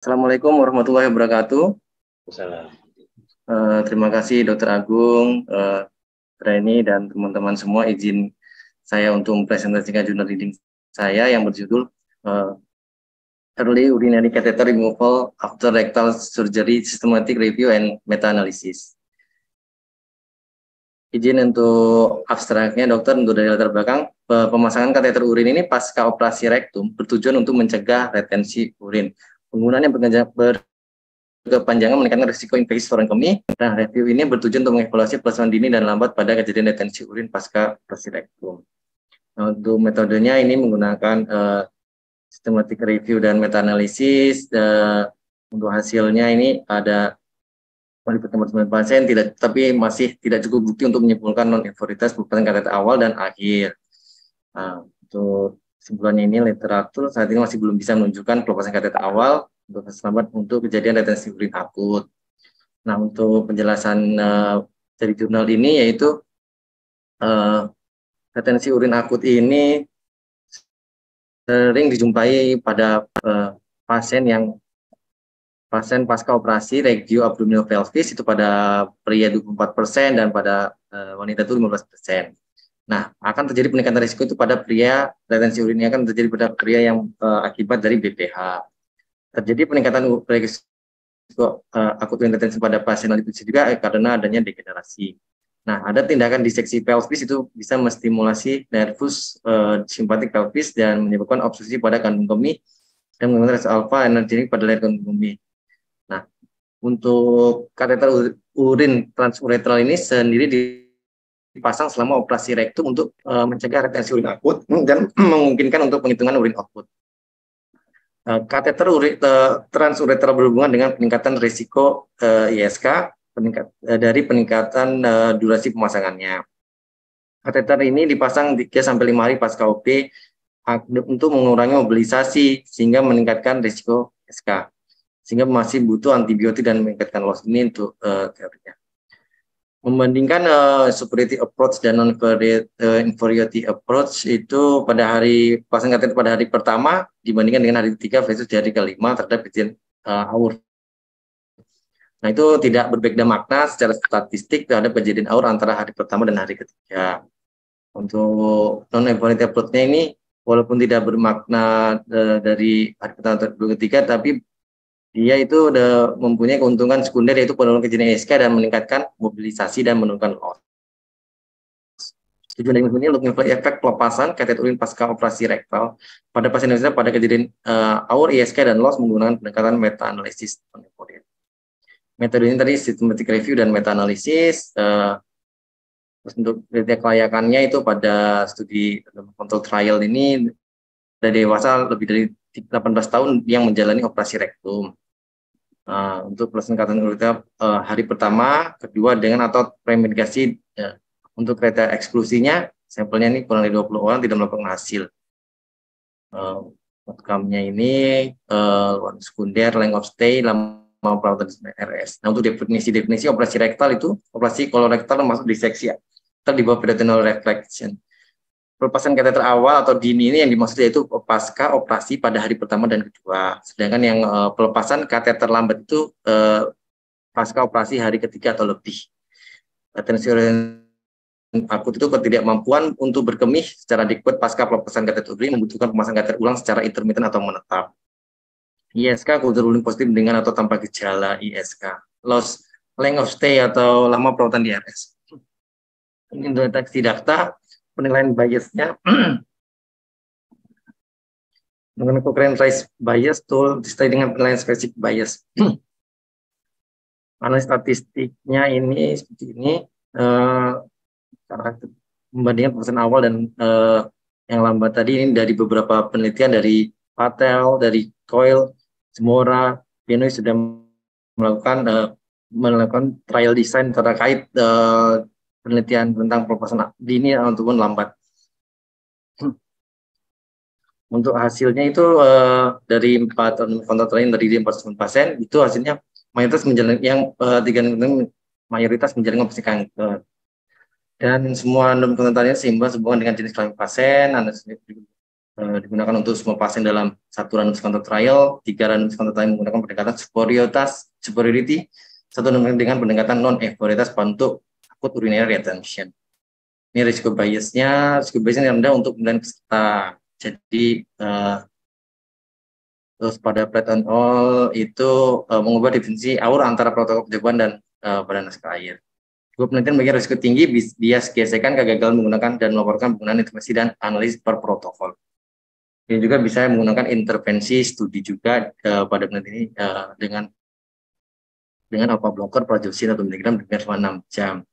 Assalamualaikum warahmatullahi wabarakatuh. Salam. Terima kasih Dr. Agung, Reni, dan teman-teman semua. Izin saya untuk mempresentasikan jurnal reading saya yang berjudul Early Urinary Catheter Removal After Rectal Surgery Systematic Review and Meta-Analysis. Izin untuk abstraknya, dokter, untuk dari latar belakang, pemasangan kateter urin ini pasca operasi rektum bertujuan untuk mencegah retensi urin. Penggunaannya berkepanjangan meningkatkan risiko infeksi saluran kemih. Nah, review ini bertujuan untuk mengevaluasi pelacakan dini dan lambat pada kejadian retensi urin pasca operasi rektum. Nah, untuk metodenya ini menggunakan systematic review dan meta-analisis. Untuk hasilnya ini ada melibatkan 9 pasien, tapi masih tidak cukup bukti untuk menyimpulkan non-inferioritas pelepasan kateter awal dan akhir. Nah, untuk kesimpulannya ini literatur saat ini masih belum bisa menunjukkan pelepasan kateter awal untuk kejadian retensi urin akut. Nah, untuk penjelasan dari jurnal ini yaitu retensi urin akut ini sering dijumpai pada pasien pasca operasi regio abdominopelvis itu pada pria 24% dan pada wanita itu 15%. Nah, akan terjadi peningkatan risiko itu pada pria, retensi urinnya akan terjadi pada pria yang akibat dari BPH. Terjadi peningkatan risiko akut urin retensi pada pasien itu juga karena adanya degenerasi. Nah, ada tindakan diseksi pelvis itu bisa menstimulasi nervus simpatik pelvis dan menyebabkan obstruksi pada kandung kemih dan menggunakan alfa energetik pada layar kandung kemih. Nah, untuk kateter urin transuretral ini sendiri dipasang selama operasi rektum untuk mencegah retensi urin akut dan memungkinkan untuk penghitungan urin output. Kateter transuretral berhubungan dengan peningkatan risiko ISK dari peningkatan durasi pemasangannya. Kateter ini dipasang 3-5 hari pasca OP untuk mengurangi mobilisasi sehingga meningkatkan risiko ISK. Sehingga masih butuh antibiotik dan meningkatkan loss ini untuk teorinya. Membandingkan superiority approach dan non-inferiority approach itu pada hari pasang kateter pada hari pertama dibandingkan dengan hari ketiga versus di hari kelima terhadap kejadian AUR. Nah, itu tidak berbeda makna secara statistik terhadap kejadian AUR antara hari pertama dan hari ketiga. Untuk non-inferiority approach-nya ini walaupun tidak bermakna dari hari pertama atau ketiga, tapi dia itu udah mempunyai keuntungan sekunder yaitu penurunan kejadian ISK dan meningkatkan mobilisasi dan menurunkan loss. Tujuan dari ini untuk menilai efek pelepasan kateter urin pasca operasi rektal pada pasien Indonesia pada kejadian AUR, ISK, dan loss menggunakan pendekatan meta-analisis. Metode ini tadi systematic review dan meta-analisis. Terus untuk kriteria kelayakannya itu pada studi control trial ini dari dewasa lebih dari 18 tahun yang menjalani operasi rektum. Untuk pelaksanaan kriteria hari pertama, kedua dengan atau premedikasi. Untuk kriteria eksklusinya, sampelnya ini kurang dari 20 orang tidak melakukan hasil. Outcome-nya ini sekunder, length of stay, lama perawatan RS. Nah, untuk definisi operasi rektal itu, operasi kolorektal termasuk diseksi di bawah peritoneal reflection. Pelepasan kateter awal atau dini ini yang dimaksud yaitu pasca operasi pada hari pertama dan kedua. Sedangkan yang pelepasan kateter lambat itu pasca operasi hari ketiga atau lebih. Retensi urin akut itu ketidakmampuan untuk berkemih secara adekuat pasca pelepasan kateter urin membutuhkan pemasangan kateter ulang secara intermiten atau menetap. ISK kultur urin positif dengan atau tanpa gejala ISK. Loss length of stay atau lama perawatan di RS. Ini untuk deteksi data penilaian biasnya dengan Cochrane Rice bias tool disertai dengan penilaian spesifik bias. Analisis statistiknya ini seperti ini, membandingkan pemeriksaan awal dan yang lambat tadi ini dari beberapa penelitian dari Patel, dari Coyle, Zemora, Benoist sudah melakukan trial design terkait penelitian tentang pelepasan dini ataupun lambat. Untuk hasilnya itu dari 4 kontak lain dari 49 pasien itu hasilnya mayoritas menjalani mayoritas menjalani operasi kanker dan semua kontaknya seimbang sehubungan dengan jenis kelamin pasien, digunakan untuk semua pasien dalam satu randomized control trial, 3 randomized control trial menggunakan pendekatan superiority, satu dengan pendekatan non-inferioritas untuk akut urinary retention. Ini risiko biasnya rendah untuk pemilihan peserta. Jadi terus pada Platon All itu mengubah definisi AUR antara protokol percobaan dan pada naskah air. Juga penelitian bagi risiko tinggi bias gesekan kegagalan menggunakan dan melaporkan penggunaan informasi dan analisis per protokol. Ini juga bisa menggunakan intervensi studi juga pada penelitian ini dengan alpha blocker prazosin atau miligram dengan selama 6 jam.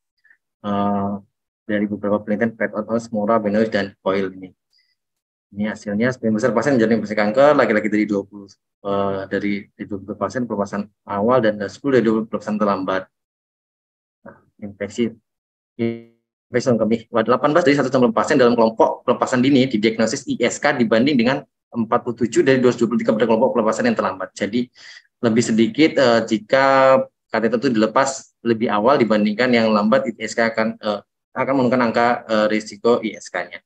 Dari beberapa penelitian Platon All, Mora, Benoist, dan Coyle ini. Ini hasilnya sebagian besar pasien menjalani infeksi kanker, laki-laki dari 20 pasien pelepasan awal dan 10 dari 20 pelepasan terlambat. Nah, infeksi kami 18 dari 160 pasien dalam kelompok pelepasan dini didiagnosis ISK dibanding dengan 47 dari 223 pada kelompok pelepasan yang terlambat. Jadi lebih sedikit jika kateter itu dilepas lebih awal dibandingkan yang lambat, ISK akan menurunkan angka risiko ISK-nya.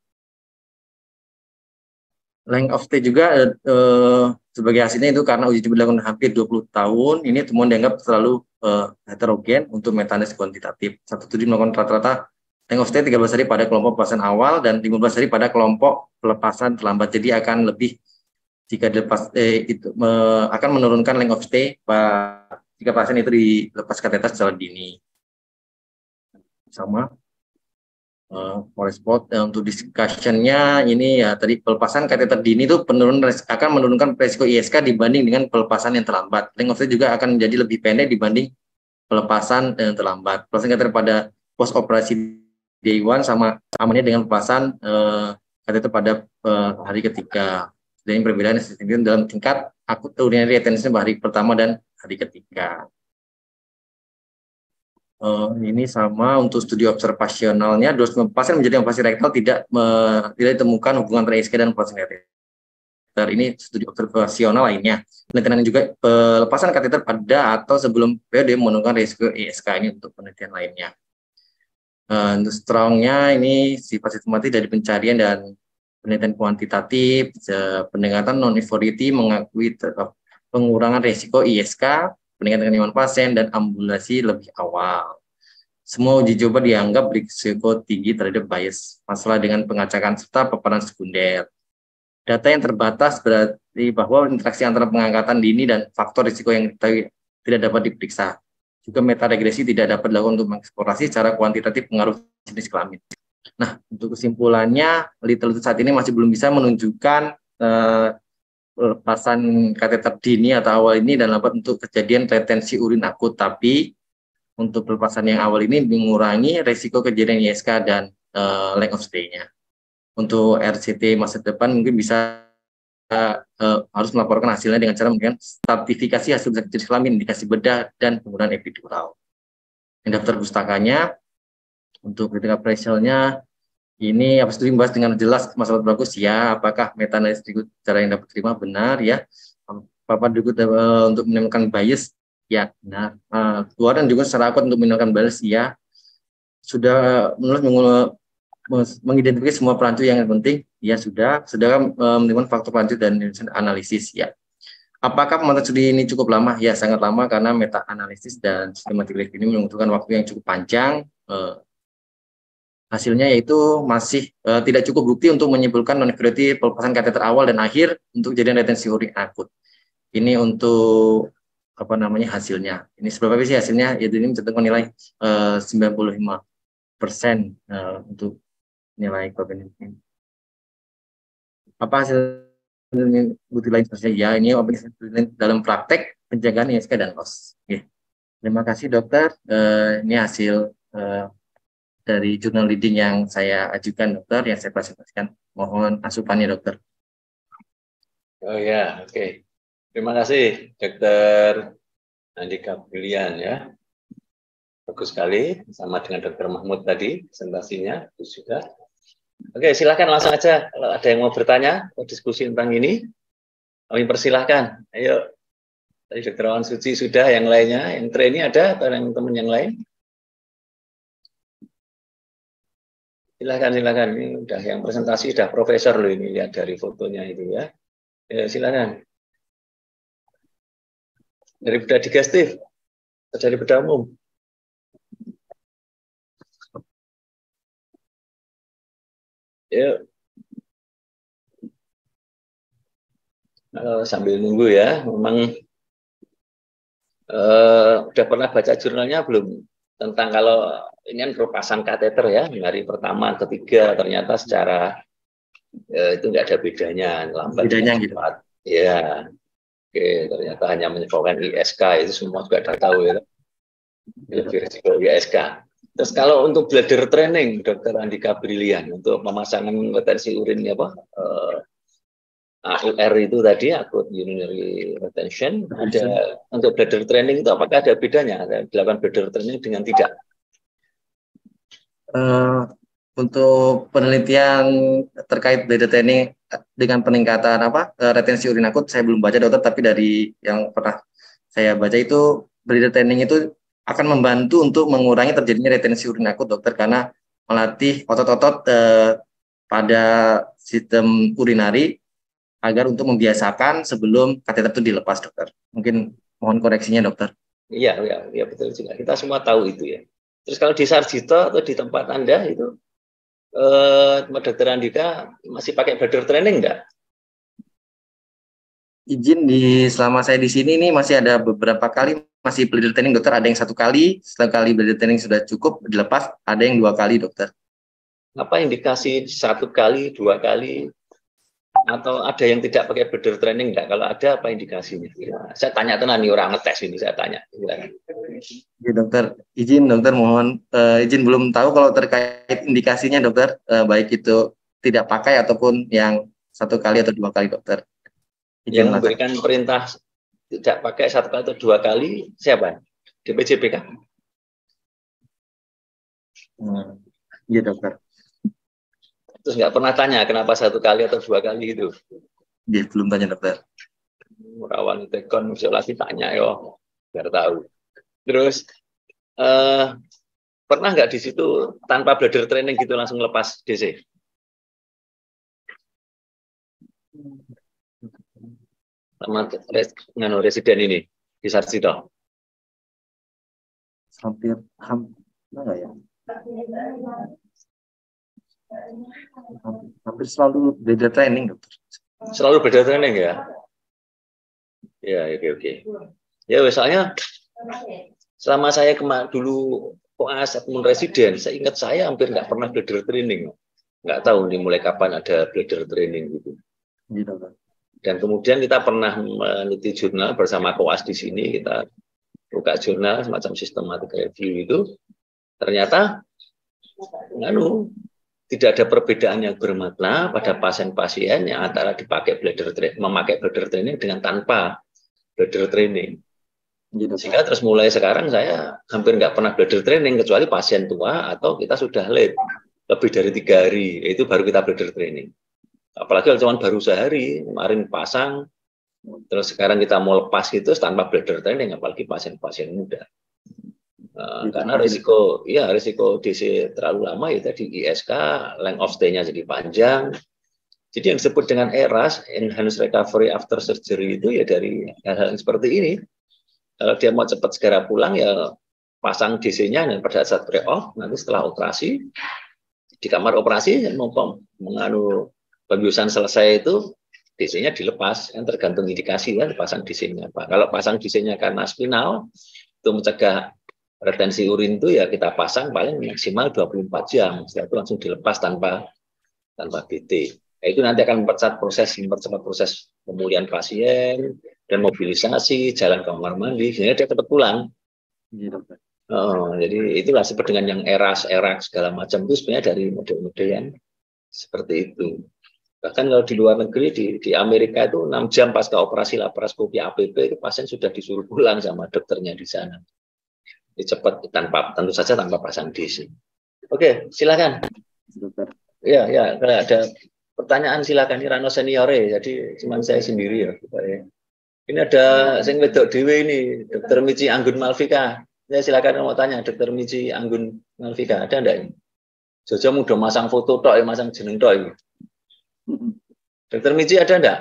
Length of stay juga sebagai hasilnya itu karena uji coba dilakukan hampir 20 tahun, ini temuan dianggap terlalu heterogen untuk meta-analisis kuantitatif. Satu studi melakukan rata-rata length of stay 13 hari pada kelompok pelepasan awal dan 15 hari pada kelompok pelepasan terlambat. Jadi akan lebih jika dilepas akan menurunkan length of stay jika pasien itu dilepas kateter secara dini. Sama. Spot untuk discussion-nya ini ya tadi pelepasan kateter dini itu akan menurunkan risiko ISK dibanding dengan pelepasan yang terlambat. Length of stay juga akan menjadi lebih pendek dibanding pelepasan yang terlambat. Pelepasan kateter pada post operasi day 1 sama amannya dengan pelepasan kateter pada hari ketiga. Dan perbedaan signifikan dalam tingkat akut urinary retention hari pertama dan hari ketiga. Ini sama untuk studi observasionalnya, 2 pasien menjadi operasi rektal tidak ditemukan hubungan antara ISK dan pelepasan kateter. Ini studi observasional lainnya. Penelitian juga pelepasan kateter pada atau sebelum periode menurunkan risiko ISK, ini untuk penelitian lainnya. Untuk strongnya ini sifat sistematis dari pencarian dan penelitian kuantitatif, pendekatan non-inferiority mengakui pengurangan risiko ISK, peningkatan kenyamanan pasien, dan ambulasi lebih awal. Semua uji coba dianggap berisiko tinggi terhadap bias, masalah dengan pengacakan serta paparan sekunder. Data yang terbatas berarti bahwa interaksi antara pengangkatan dini dan faktor risiko yang tidak dapat diperiksa. Juga metaregresi tidak dapat dilakukan untuk mengeksplorasi secara kuantitatif pengaruh jenis kelamin. Nah, untuk kesimpulannya, literatur saat ini masih belum bisa menunjukkan pelepasan kateter dini atau awal ini dan lambat untuk kejadian retensi urin akut, tapi untuk pelepasan yang awal ini mengurangi resiko kejadian ISK dan length of stay-nya. Untuk RCT masa depan mungkin bisa harus melaporkan hasilnya dengan cara menggunakan stratifikasi hasil jenis kelamin, indikasi bedah, dan penggunaan epidural. Yang daftar pustakanya untuk critical pressure-nya ini apa studi membahas dengan jelas masalah bagus ya, apakah meta-analisis cara yang dapat terima benar ya, apa untuk menemukan bias ya benar, keluaran juga secara akut untuk menemukan bias ya, sudah mengidentifikasi semua perancu yang penting ya sudah menemukan faktor perancu dan analisis ya. Apakah pemantauan studi ini cukup lama? Ya sangat lama karena meta-analisis dan sistematik ini membutuhkan waktu yang cukup panjang. Hasilnya yaitu masih tidak cukup bukti untuk menyimpulkan non-inferiority pelepasan kateter awal dan akhir untuk kejadian retensi urin akut. Ini untuk hasilnya. Ini seberapa sih hasilnya? Yaitu ini mencantumkan nilai 95% untuk nilai COVID-19. Apa hasil bukti lain sebenarnya? Ya, ini dalam praktek penjagaan ISK dan LOS. Oke. Terima kasih dokter. Ini hasil dari jurnal leading yang saya ajukan dokter, yang saya presentasikan. Mohon asupannya dokter. Oh ya, oke. Terima kasih dokter Andika Brilian ya. Bagus sekali, sama dengan dokter Mahmud tadi presentasinya itu sudah. Oke, silakan langsung aja kalau ada yang mau bertanya atau diskusi tentang ini. Kami persilahkan. Ayo. Tadi dokter Awan Suci sudah, yang lainnya, yang trainee ada atau yang teman yang lain? silakan. Ini udah yang presentasi udah profesor loh ini, lihat dari fotonya itu ya. Ya, silakan. Dari bedah digestif, dari bedah umum. Ya, sambil nunggu ya. Memang udah pernah baca jurnalnya belum tentang kalau ini kan perlupasan kateter ya, hari pertama, ketiga ternyata secara itu nggak ada bedanya, lambat Bedanya gitu. cepat. Ya, oke, ternyata hanya menyebabkan ISK itu semua juga sudah tahu ya. Lebih risiko ISK. Terus kalau untuk bladder training, Dokter Andika Brilian untuk pemasangan retensi urin apa? AUR itu tadi, acute urinary retention, ada untuk bladder training itu apakah ada bedanya? Ada dilakukan bladder training dengan tidak? Untuk penelitian terkait bladder training dengan peningkatan retensi urin akut saya belum baca dokter, tapi dari yang pernah saya baca itu bladder training itu akan membantu untuk mengurangi terjadinya retensi urin akut dokter, karena melatih otot-otot pada sistem urinari agar untuk membiasakan sebelum kateter itu dilepas dokter. Mungkin mohon koreksinya dokter. Iya betul juga. Kita semua tahu itu ya. Terus kalau di Sarjito atau di tempat Anda itu Dokter Andika masih pakai bladder training enggak? Izin selama saya di sini ini masih ada beberapa kali masih bladder training dokter. Ada yang 1 kali, setelah kali bladder training sudah cukup dilepas, ada yang 2 kali dokter. Apa indikasi 1 kali, 2 kali, atau ada yang tidak pakai bladder training enggak? Kalau ada apa indikasinya? Saya tanya tenan nih, orang ngetes ini saya tanya. Ya, dokter, izin dokter mohon izin belum tahu kalau terkait indikasinya dokter, baik itu tidak pakai ataupun yang 1 kali atau 2 kali dokter. Izin yang memberikan perintah tidak pakai 1 kali atau 2 kali siapa? DPJP kan? Iya dokter. Terus nggak pernah tanya kenapa 1 kali atau 2 kali itu? Iya, belum tanya dokter. Rawan tekon isolasi tanya yo, biar tahu. Terus pernah nggak di situ tanpa bladder training gitu langsung lepas DC? Sama residen ini di Sarjito? Hampir enggak ya? Hampir selalu bladder training dokter. Selalu bladder training ya? Ya, oke. Ya, misalnya selama saya dulu koas ataupun residen, saya ingat saya hampir nggak pernah bladder training. Nggak tahu nih mulai kapan ada bladder training gitu. Gitu, dan kemudian kita pernah meneliti jurnal bersama koas di sini, kita buka jurnal semacam systematic review itu, ternyata tidak ada perbedaan yang bermakna pada pasien-pasien yang antara memakai bladder training dengan tanpa bladder training. Sehingga terus mulai sekarang saya hampir nggak pernah bladder training kecuali pasien tua atau kita sudah late lebih dari 3 hari, itu baru kita bladder training. Apalagi kalau cuma baru sehari, kemarin pasang, terus sekarang kita mau lepas gitu tanpa bladder training, apalagi pasien-pasien muda. Karena risiko DC terlalu lama ya tadi ISK, length of stay-nya jadi panjang. Jadi yang disebut dengan ERAS, Enhanced Recovery After Surgery, itu ya dari hal-hal seperti ini. Kalau dia mau cepat segera pulang ya pasang DC-nya dan pada saat pre-op, nanti setelah operasi, di kamar operasi pembiusan selesai itu DC-nya dilepas, yang tergantung indikasi kan pasang DC-nya apa. Kalau pasang DC-nya karena spinal itu mencegah retensi urin itu ya kita pasang paling maksimal 24 jam, setelah itu langsung dilepas tanpa BT. Nah, itu nanti akan mempercepat proses pemulihan pasien dan mobilisasi, jalan ke kamar mandi, sehingga dia cepat pulang. Jadi itulah seperti dengan yang eras segala macam itu sebenarnya dari model-model yang seperti itu. Bahkan kalau di luar negeri, di Amerika itu 6 jam pasca operasi laparoskopi APP itu pasien sudah disuruh pulang sama dokternya di sana. Ini cepat tentu saja tanpa pasang DC. Oke, silakan. Ya, kalau ada pertanyaan silakan. Ini Rano seniore, jadi cuma saya sendiri ya. Ini ada sing wedok dhewe ini, Dr. Mici Anggun Malvika. Ya silakan mau tanya, Dr. Mici Anggun Malvika, ada enggak ini? Jojo udah masang foto tok, masang jeneng tok ini. Dokter Mici ada enggak?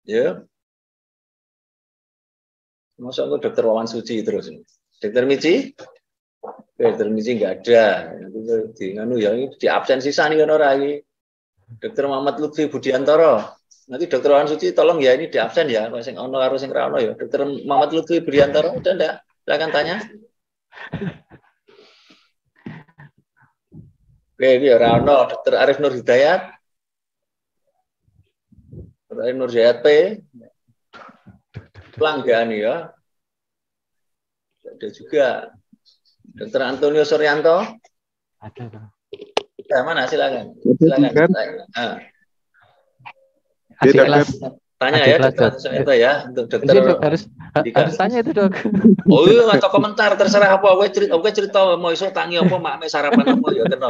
Ya. Masa aku Dokter Wawan Suci terus. Dokter Mici? Dokter Mici enggak ada. Nanti ya di absen sisa nih kan orang ini. Dokter Muhammad Lutfi Budiantoro. Nanti Dokter Wawan Suci tolong ya ini di absen ya. Sing ono karo sing ra ono ya. Dokter Muhammad Lutfi Budiantoro ada enggak? Silakan tanya. Oke, ini ora ono. Dokter Arif Nur Hidayat. Dokter Arif Nur Hidayat P. Pelanggan ya. Ada juga. Dokter Antonio Suryanto. Ada. Ya, mana silakan. Silakan. Tanya ya Dokter Suryanto ya untuk Dokter. Harus tanya itu dok. Oh iya atau komentar terserah apa. Oke cerita mau iso tangi apa mak sarapan apa ya kena.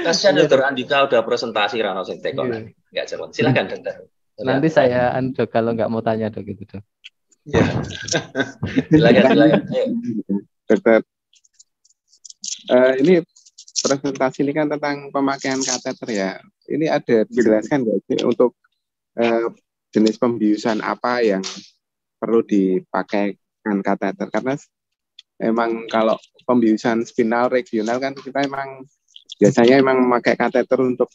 Kasihan Dokter Andika udah presentasi rano sing teko. Enggak jawab. Silakan Dokter. Nanti saya dok kalau nggak mau tanya dok itu dok. Ya. Silakan. Dokter. Ini presentasi ini kan tentang pemakaian kateter ya. Ini ada dijelaskan nggak sih untuk jenis pembiusan apa yang perlu dipakaikan kateter? Karena emang kalau pembiusan spinal regional kan kita emang biasanya emang memakai kateter untuk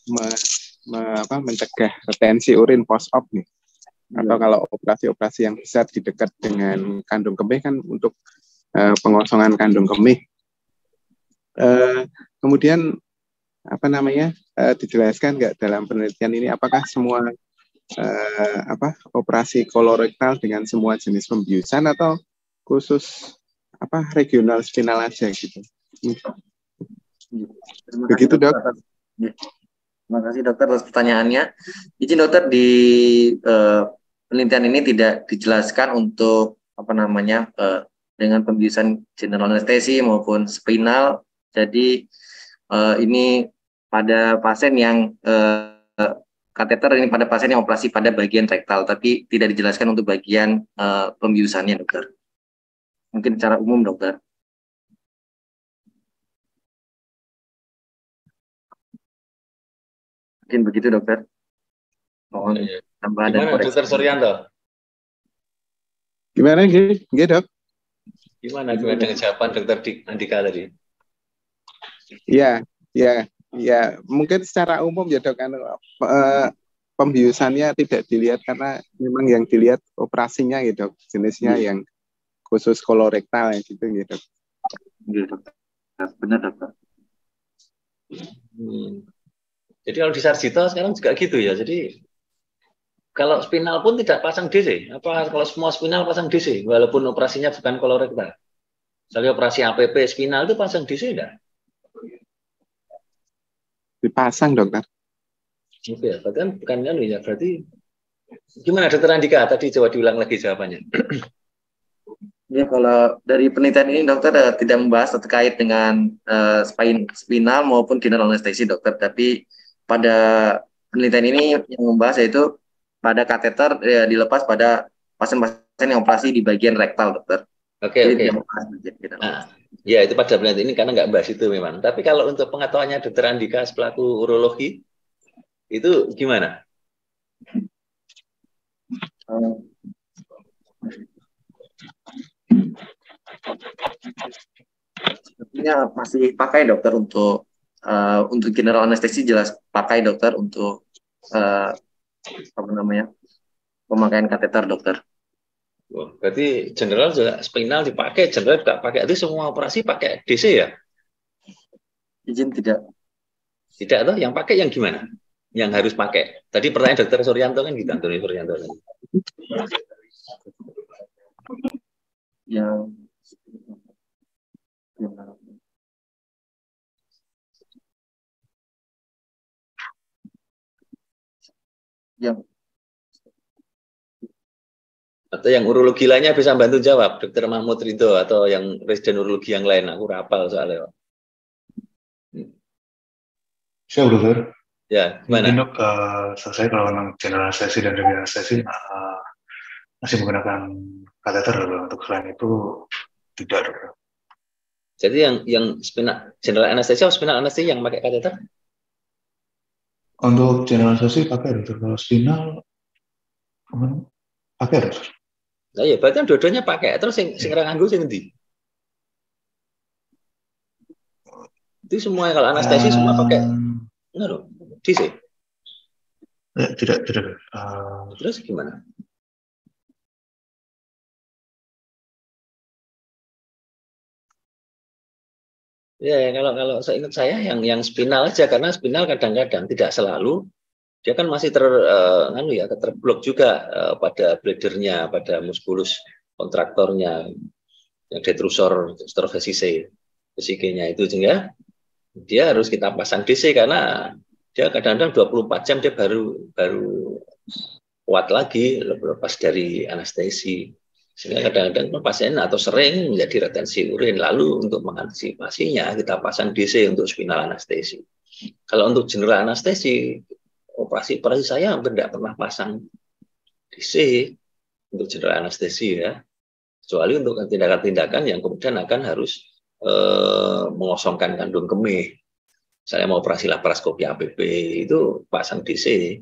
mencegah retensi urin post op nih. Atau kalau operasi-operasi yang besar di dekat dengan kandung kemih kan untuk pengosongan kandung kemih. Kemudian dijelaskan nggak dalam penelitian ini apakah semua operasi kolorektal dengan semua jenis pembiusan atau khusus regional spinal aja gitu. Begitu dok. Terima kasih dokter atas pertanyaannya. Izin dokter di penelitian ini tidak dijelaskan untuk dengan pembiusan general anestesi maupun spinal. Jadi ini pada pasien yang kateter ini pada pasien yang operasi pada bagian rektal, tapi tidak dijelaskan untuk bagian pembiusannya dokter. Mungkin secara umum dokter. Mungkin begitu dokter. Mohon tambahan dan koreksi. Dokter Suryanto? Gimana dok? Gimana dengan jawaban Dokter Andika tadi? Ya, mungkin secara umum ya dok, pembiusannya tidak dilihat karena memang yang dilihat operasinya gitu, jenisnya yang khusus kolorektal yang gitu. Benar dokter. Jadi kalau di Sarjito sekarang juga gitu ya. Jadi kalau spinal pun tidak pasang DC. Kalau semua spinal pasang DC, walaupun operasinya bukan kolorektal. Misalnya operasi APP spinal itu pasang DC enggak? Dipasang dokter. Oke, berarti bukan ya. Berarti gimana Dokter Andika? Tadi coba diulang lagi jawabannya. Ya, kalau dari penelitian ini dokter tidak membahas terkait dengan spinal maupun general anestesi dokter, tapi pada penelitian ini yang membahas yaitu pada kateter dilepas pada pasien-pasien yang operasi di bagian rektal dokter. Oke. Ya itu pada penelitian ini karena nggak bahas itu memang. Tapi kalau untuk pengetahuannya Dokter Andika selaku urologi itu gimana? Sepertinya masih pakai dokter untuk general anestesi jelas pakai dokter untuk pemakaian kateter dokter. Berarti general juga spinal dipakai, general juga pakai. Itu semua operasi pakai DC ya? Izin tidak. Tidak atau yang pakai yang gimana? Yang harus pakai. Tadi pertanyaan Dokter Suryanto kan gitu, Antoni Suryanto. Atau yang urologi lainnya bisa bantu jawab, Dokter Mahmud Ridho atau yang residen urologi yang lain. Aku rapal soalnya. Siap dokter. Ya, gimana? Mungkin dok, saya kalau memang general anestesi dan regional anestesi masih menggunakan kateter untuk selain itu tidak dokter. Jadi yang spinal general anesthesia atau spinal anesthesia yang pakai kateter? Untuk general anestesi pakai dokter. Kalau spinal kemana? Pakai dokter. Nah ya berarti dua-duanya pakai. Terus sing ora nganggo sing endi? Itu semua kalau anestesi semua pakai. Ngono. DC. Tidak. Terus gimana? Ya kalau saya ingat saya yang spinal aja, karena spinal kadang-kadang tidak selalu dia kan masih terblok juga pada bladernya, pada muskulus kontraktornya, yang detrusor vesicenya itu, sehingga dia harus kita pasang DC karena dia kadang-kadang 24 jam dia baru kuat lagi lepas dari anestesi. Sehingga kadang-kadang pasien atau sering menjadi retensi urin. Lalu untuk mengantisipasinya kita pasang DC untuk spinal anestesi. Kalau untuk general anestesi, operasi saya hampir tidak pernah pasang DC untuk general anestesi ya. Kecuali untuk tindakan-tindakan yang kemudian akan harus mengosongkan kandung kemih. Saya mau operasi laparoskopi APP itu pasang DC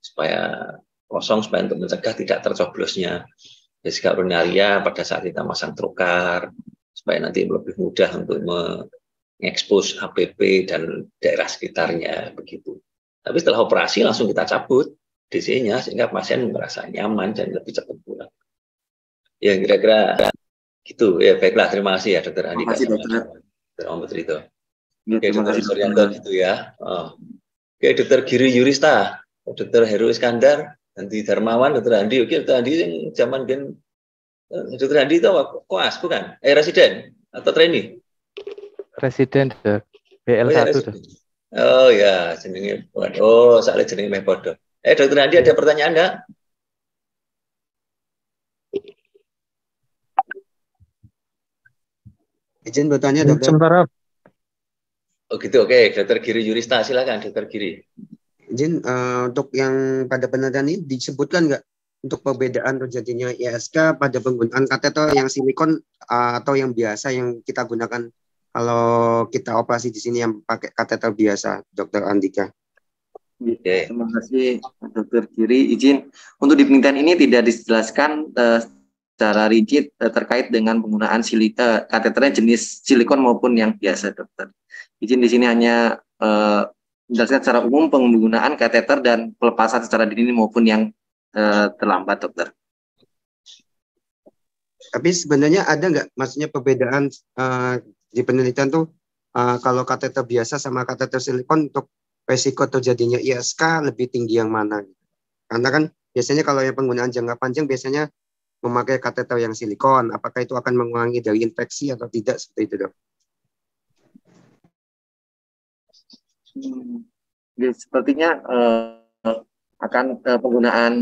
supaya kosong, supaya untuk mencegah tidak tercoblosnya vesika urinaria pada saat kita masang trokar, supaya nanti lebih mudah untuk mengekspos APP dan daerah sekitarnya begitu. Tapi setelah operasi langsung kita cabut DC-nya sehingga pasien merasa nyaman dan lebih cepat pulang. Ya kira-kira gitu. Ya baiklah, terima kasih ya Dokter Andika. Terima kasih Dokter Muhammad Ridho. Ya, Oke, terima Dokter kasih Suryanto gitu ya. Oke, Dokter Giri Yurista, Dokter Heru Iskandar, Andi Darmawan, Dokter Andi. Oke, Dokter Andi yang zaman gen Dokter Andi itu apa? Koas bukan? Residen atau trainee? Residen, Dok. BL1, Dok. Oh ya, jenenge. Oh, soalnya jenenge meh padha. Dokter Andi ada pertanyaan enggak? Izin bertanya, Dokter. Sebentar. Oh gitu, oke. Dokter Giri Yurista, silakan Dokter Giri. Izin untuk yang pada penelitian ini disebutkan nggak untuk perbedaan terjadinya ISK pada penggunaan kateter yang silikon atau yang biasa yang kita gunakan kalau kita operasi di sini yang pakai kateter biasa, Dokter Andika? Oke. Terima kasih Dokter Giri. Izin untuk di penelitian ini tidak dijelaskan secara rigid terkait dengan penggunaan kateternya jenis silikon maupun yang biasa, Dokter. Izin di sini hanya menjelaskan secara umum penggunaan kateter dan pelepasan secara dini maupun yang terlambat, Dokter. Tapi sebenarnya ada nggak, maksudnya perbedaan di penelitian tuh kalau kateter biasa sama kateter silikon untuk resiko terjadinya ISK lebih tinggi yang mana? Karena kan biasanya kalau yang penggunaan jangka panjang biasanya memakai kateter yang silikon, apakah itu akan mengurangi dari infeksi atau tidak seperti itu, Dok? Ya, sepertinya akan penggunaan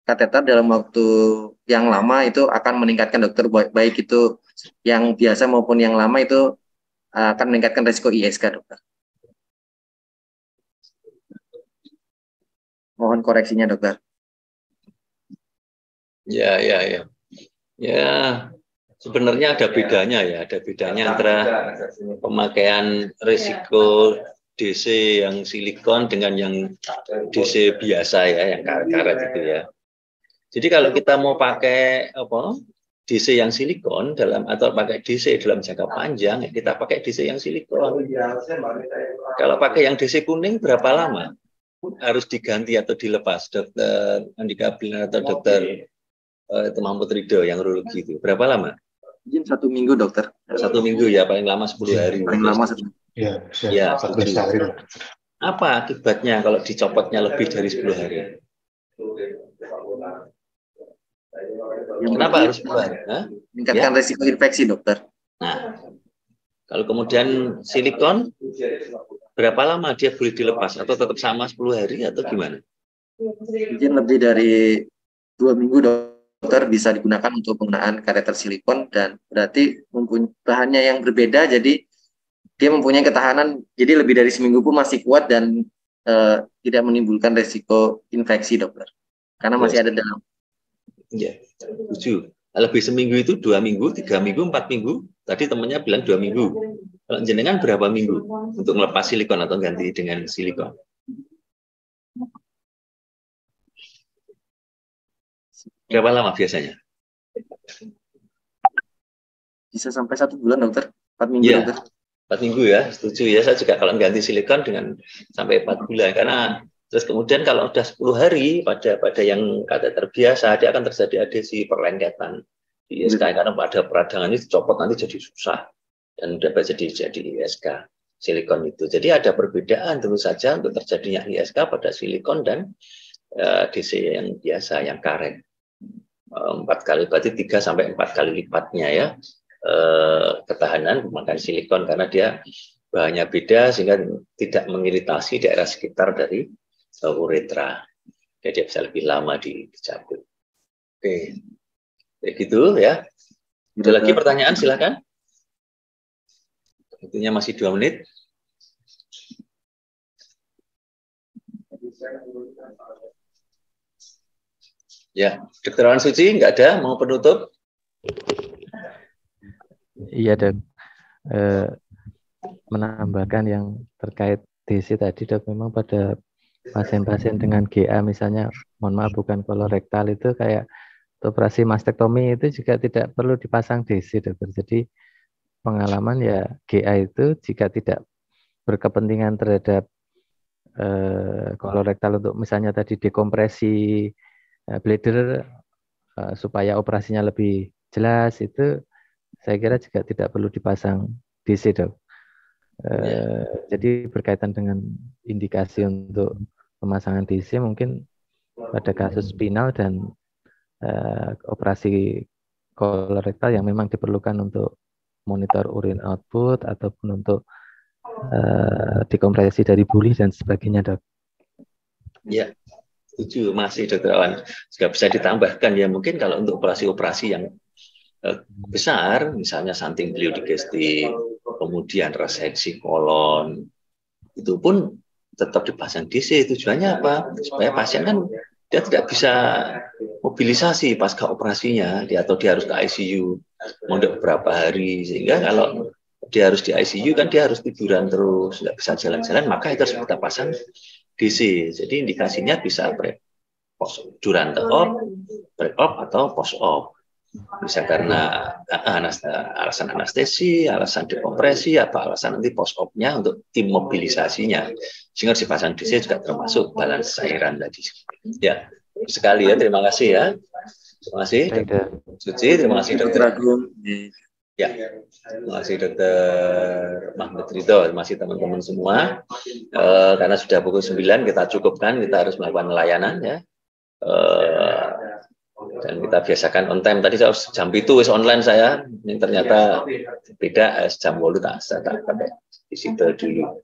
kateter dalam waktu yang lama itu akan meningkatkan, Dokter, baik itu yang biasa maupun yang lama itu akan meningkatkan risiko ISK, Dokter. Mohon koreksinya, Dokter. Ya. Ya, sebenarnya ada bedanya ya, antara pemakaian risiko DC yang silikon dengan yang DC biasa ya, yang karet itu ya. Jadi kalau kita mau pakai DC yang silikon atau pakai DC dalam jangka panjang, kita pakai DC yang silikon. Kalau pakai yang DC kuning berapa lama harus diganti atau dilepas, Dokter Andika Bilna atau Dokter Muhammad Ridho yang urologi itu berapa lama? Izin 1 minggu, Dokter. 1 minggu ya, paling lama 10 hari. Paling lama 1 minggu. Ya, 14 hari. Apa akibatnya kalau dicopotnya lebih dari 10 hari? Kenapa harus 10 hari? Meningkatkan risiko infeksi, Dokter. Nah, kalau kemudian silikon, berapa lama dia boleh dilepas? Atau tetap sama 10 hari atau gimana? Izin lebih dari 2 minggu, Dokter, bisa digunakan untuk penggunaan kateter silikon, dan berarti mempunyai bahannya yang berbeda, jadi dia mempunyai ketahanan, jadi lebih dari seminggu pun masih kuat dan tidak menimbulkan risiko infeksi, Dokter. Karena masih ada dalam. Ya, 7. Lebih seminggu itu 2 minggu, 3 minggu, 4 minggu, Tadi temennya bilang 2 minggu. Kalau jenengan berapa minggu untuk melepas silikon atau ganti dengan silikon? Berapa lama biasanya? Bisa sampai 1 bulan, dokter. 4 minggu, Iya, dokter. 4 minggu ya, setuju ya. Saya juga kalau ganti silikon dengan sampai 4 bulan. Karena terus kemudian kalau udah 10 hari pada yang kateter biasa, dia akan terjadi adesi perlengketan di ISK. Karena pada peradangan ini dicopot nanti jadi susah. Dan dapat jadi ISK silikon itu. Jadi ada perbedaan tentu saja untuk terjadinya ISK pada silikon dan DC yang biasa, yang karet. 4 kali, berarti 3 sampai 4 kali lipatnya ya. Ketahanan pemakaian silikon karena dia bahannya beda sehingga tidak mengiritasi daerah sekitar dari uretra. Jadi dia bisa lebih lama dicabut. Oke, begitu ya. Ada lagi pertanyaan, silakan. Waktunya masih 2 menit. Ya, Dr. Wan Suci nggak ada mau penutup? Iya, Dok. Menambahkan yang terkait DC tadi, Dok, memang pada pasien-pasien dengan GA misalnya, mohon maaf bukan kolorektal, itu kayak operasi mastektomi itu juga tidak perlu dipasang DC, Dokter. Jadi pengalaman ya GA itu jika tidak berkepentingan terhadap kolorektal untuk misalnya tadi dekompresi bladder supaya operasinya lebih jelas, itu saya kira juga tidak perlu dipasang DC, Dok. Jadi berkaitan dengan indikasi untuk pemasangan DC mungkin pada kasus spinal dan operasi kolorektal yang memang diperlukan untuk monitor urin output ataupun untuk dekompresi dari buli dan sebagainya, Dok. Ya, setuju masih, Dr. Awan. Juga bisa ditambahkan ya mungkin kalau untuk operasi-operasi yang besar, misalnya shunting beliau digestif, kemudian reseksi kolon, itu pun tetap dipasang DC. Tujuannya apa? Supaya pasien kan dia tidak bisa mobilisasi pasca operasinya, atau dia harus ke ICU untuk beberapa hari, sehingga kalau dia harus di ICU kan dia harus tiduran terus, nggak bisa jalan-jalan, maka itu harus kita pasang DC. Jadi indikasinya bisa duran op, pre-op atau post-op. Bisa karena alasan anestesi, alasan dekompresi, atau alasan nanti post-op-nya untuk imobilisasinya. Sehingga dipasang DC juga termasuk balance cairan tadi. Ya, sekali ya, terima kasih ya. Terima kasih, Dr. Suci, terima kasih, Dr. Agung. Ya, terima kasih Dr. Mahmud Ridho, terima kasih teman-teman semua. Karena sudah pukul 9, kita cukupkan, kita harus melakukan layanan ya. Dan kita biasakan on time. Tadi saya jam itu wis online saya, ini ternyata beda jam 8 tak pakai di situ dulu.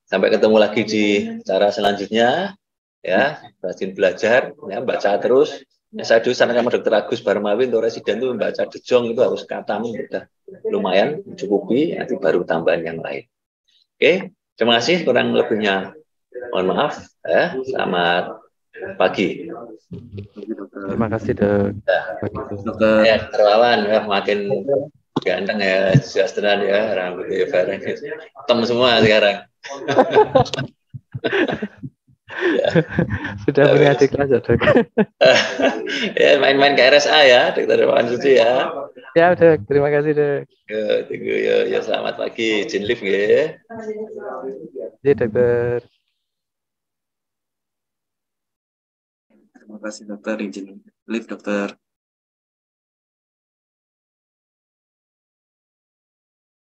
Sampai ketemu lagi di cara selanjutnya ya, rajin belajar ya, baca terus. Saya dulu sama Dr. Agus Barmawi untuk residen itu membaca Dejong itu harus khatam, sudah lumayan mencukupi, nanti baru tambahan yang lain. Oke, terima kasih, kurang lebihnya mohon maaf ya. Selamat pagi. Terima kasih, Dok. Ya, Dr. Wawan ya, makin ganteng ya, sejahtera ya, rambutnya bareng. Hitam semua sekarang. Ya. Sudah punya adik kelas ya, Dok? Ya, main-main ke RSA ya, Dr. Wawan Suci ya. Ya, Dok. Terima kasih, Dok. Tunggu ya, selamat pagi. Izin lift ya. Ya, Dokter. Terima kasih, Dokter. Izin lift, Dokter.